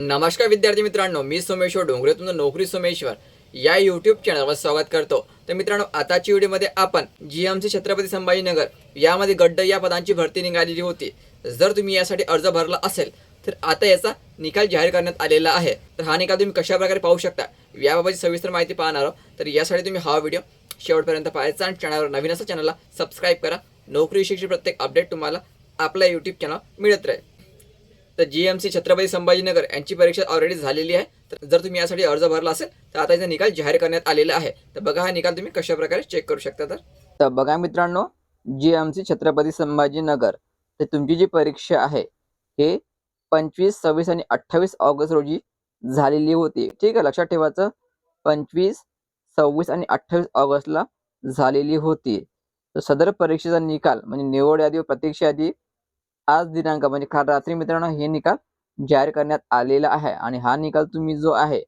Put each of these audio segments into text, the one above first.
नमस्कार विद्यार्थी मित्रांनो, मी सोमेश्वर डोंगरे तुमचं नोकरी सोमेश्वर या यूट्यूब चॅनलवर स्वागत करतो। तर मित्रांनो, आताच्या व्हिडिओमध्ये आपण जीएमसी छत्रपती संभाजीनगर यामध्ये गड्ड या पदांची भरती निघालेली होती। जर तुम्ही यासाठी अर्ज भरला असेल तर आता याचा निकाल जाहीर करण्यात आलेला आहे। तर हा निकाल तुम्ही कशा प्रकारे पाहू शकता याबाबतची सविस्तर माहिती पाहणार आहोत। तर यासाठी तुम्ही हा व्हिडिओ शेवटपर्यंत पाहायचा आणि चॅनलवर नवीन असेल चॅनलला सबस्क्राइब करा। नोकरीविषयीची प्रत्येक अपडेट तुम्हाला आपल्या यूट्यूब चॅनल मिळत राहील। तर जीएमसी छत्रपती संभाजीनगर यांची परीक्षा ऑलरेडी झालेली आहे। तर जर तुम्ही यासाठी अर्ज भरला असेल तर आता याचा निकाल जाहीर करण्यात आलेला आहे। तर बघा हा निकाल तुम्ही कशा प्रकारे चेक करू शकता। तर बघा मित्रांनो, जीएमसी छत्रपती संभाजीनगर तर तुमची जी परीक्षा आहे हे 25, 26 आणि 28 ऑगस्ट रोजी झालेली होती। ठीक आहे, लक्षात ठेवायचं 25, 26 आणि 28 ऑगस्टला झालेली होती। तर सदर परीक्षेचा निकाल म्हणजे निवड यादी व प्रतीक्षा यादी आज दिनांक म्हणजे काल रात्री मित्रांनो हे निकाल जाहीर करण्यात आलेला आहे। आणि हा निकाल तुम्ही जो आहे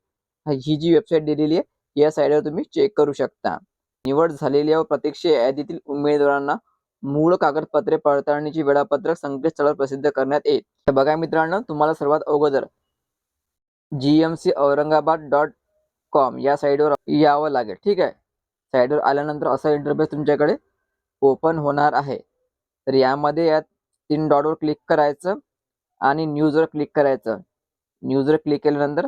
ही जी वेबसाईट दिलेली आहे या साईडवर तुम्ही चेक करू शकता। निवड झालेल्या व प्रतीक्षा यादीतील उमेदवारांना मूळ कागदपत्रे पडताळणीचे वेळापत्रक संकेतस्थळावर प्रसिद्ध करण्यात येईल। तर बघा मित्रांनो, तुम्हाला सर्वात अगोदर gmcaurangabad.com या साईडवर यावं लागेल। ठीक आहे, साईडवर आल्यानंतर असा इंटरफेस तुमच्याकडे ओपन होणार आहे। तर यामध्ये या 3 डॉटवर क्लिक करायचं आणि न्यूजवर क्लिक करायचं। न्यूजवर क्लिक केल्यानंतर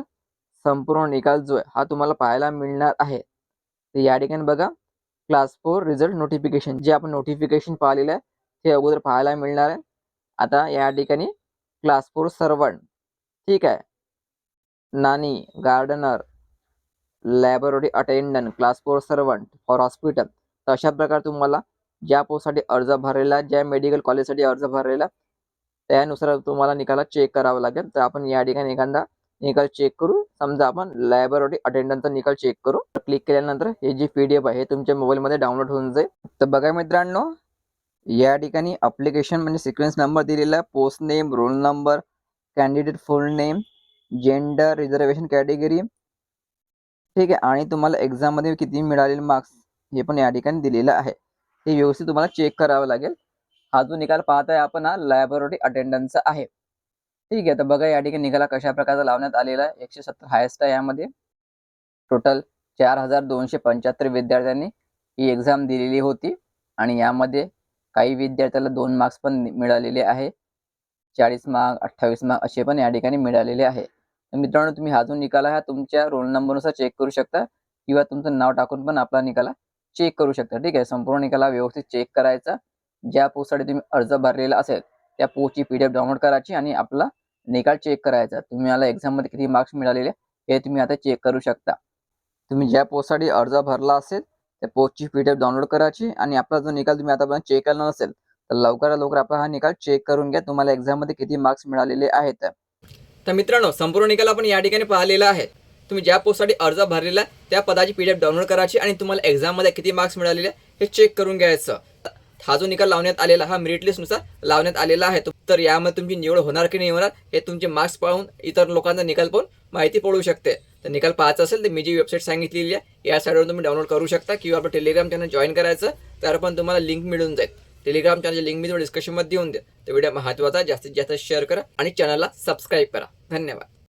संपूर्ण निकाल जो आहे हा तुम्हाला पाहायला मिळणार आहे। तर या ठिकाणी बघा क्लास 4 रिझल्ट नोटिफिकेशन जे आपण नोटिफिकेशन पाहिलेलं आहे ते अगोदर पाहायला मिळणार आहे। आता या ठिकाणी क्लास 4 सर्वंट, ठीक आहे, नानी gardener, laboratory attendant, class 4 servant for hospital. तर अशा प्रकारे तुम्हाला ज्या पोस्टसाठी अर्ज भरलेला, ज्या मेडिकल कॉलेजसाठी अर्ज भरलेला त्यानुसार तुम्हाला निकाल चेक करावा लागेल। तर आपण या ठिकाणी एखादा निकाल चेक करू। समजा आपण लॅबोरेटरी अटेंडंटचा निकाल चेक करू। क्लिक केल्यानंतर हे जी PDF आहे हे तुमच्या मोबाईलमध्ये डाउनलोड होऊन जाईल। तर बघा मित्रांनो, या ठिकाणी अप्लिकेशन म्हणजे सिक्वेन्स नंबर दिलेला आहे, post name, roll number, candidate फुल नेम, जेंडर, रिझर्वेशन कॅटेगरी, ठीक आहे, आणि तुम्हाला एक्झाममध्ये किती मिळालेले मार्क्स हे पण या ठिकाणी दिलेलं आहे। हे व्यवस्थित तुम्हाला चेक करावं लागेल। हा जो निकाल पाहताय आपण हा लॅबोरेटरी अटेंडंटचा आहे। ठीक आहे, तर बघा या ठिकाणी निकाला कशा प्रकारचा लावण्यात आलेला आहे। 170 हायेस्ट आहे। यामध्ये टोटल 4275 विद्यार्थ्यांनी ही एक्झाम दिलेली होती आणि यामध्ये काही विद्यार्थ्याला 2 मार्क्स पण मिळालेले आहे। 40 मार्क, 28 मार्क असे पण या ठिकाणी मिळालेले आहे। तर मित्रांनो, तुम्ही हा जो निकाल आहे तुमच्या रोल नंबरनुसार चेक करू शकता किंवा तुमचं नाव टाकून पण आपला निकाल चेक करू शकता। ठीक आहे, संपूर्ण निकाला व्यवस्थित चेक करायचा। ज्या पोस्टसाठी तुम्ही अर्ज भरलेला असेल त्या पोस्टची PDF डाउनलोड करायची आणि आपला निकाल चेक करायचा। तुम्हाला एक्झाममध्ये किती मार्क्स मिळालेले हे तुम्ही आता चेक करू शकता। तुम्ही ज्या पोस्टसाठी अर्ज भरला असेल त्या पोस्टची PDF डाउनलोड करायची आणि आपला जो निकाल तुम्ही आतापर्यंत चेक केला नसेल तर लवकरात लवकर आपला हा निकाल चेक करून घ्या। तुम्हाला एक्झाममध्ये किती मार्क्स मिळालेले आहेत। तर मित्रांनो, संपूर्ण निकाल आपण या ठिकाणी पाहिलेला आहे। तुम्ही ज्या पोस्टसाठी अर्ज भरलेला त्या पदाची PDF डाउनलोड करायची आणि तुम्हाला एक्झाममध्ये किती मार्क्स मिळालेले हे चेक करून घ्यायचं। हा जो निकाल लावण्यात आलेला हा मेरिट लिस्टनुसार लावण्यात आलेला आहे। तर यामध्ये तुमची निवड होणार की नाही होणार हे तुमचे मार्क्स पाहून इतर लोकांचा निकाल पाहून माहिती पडू शकते। तर निकाल पाहायचा असेल तर मी जी वेबसाईट सांगितलेली आहे या साईडवर तुम्ही डाउनलोड करू शकता किंवा आपलं टेलिग्राम चॅनल जॉईन करायचं, तर पण तुम्हाला लिंक मिळून जाईल। टेलिग्राम चॅनलची लिंक मी तुम्हाला डिस्क्रिप्शनमध्ये देऊन दे। तर व्हिडिओ महत्त्वाचा जास्तीत जास्त शेअर करा आणि चॅनलला सबस्क्राईब करा। धन्यवाद।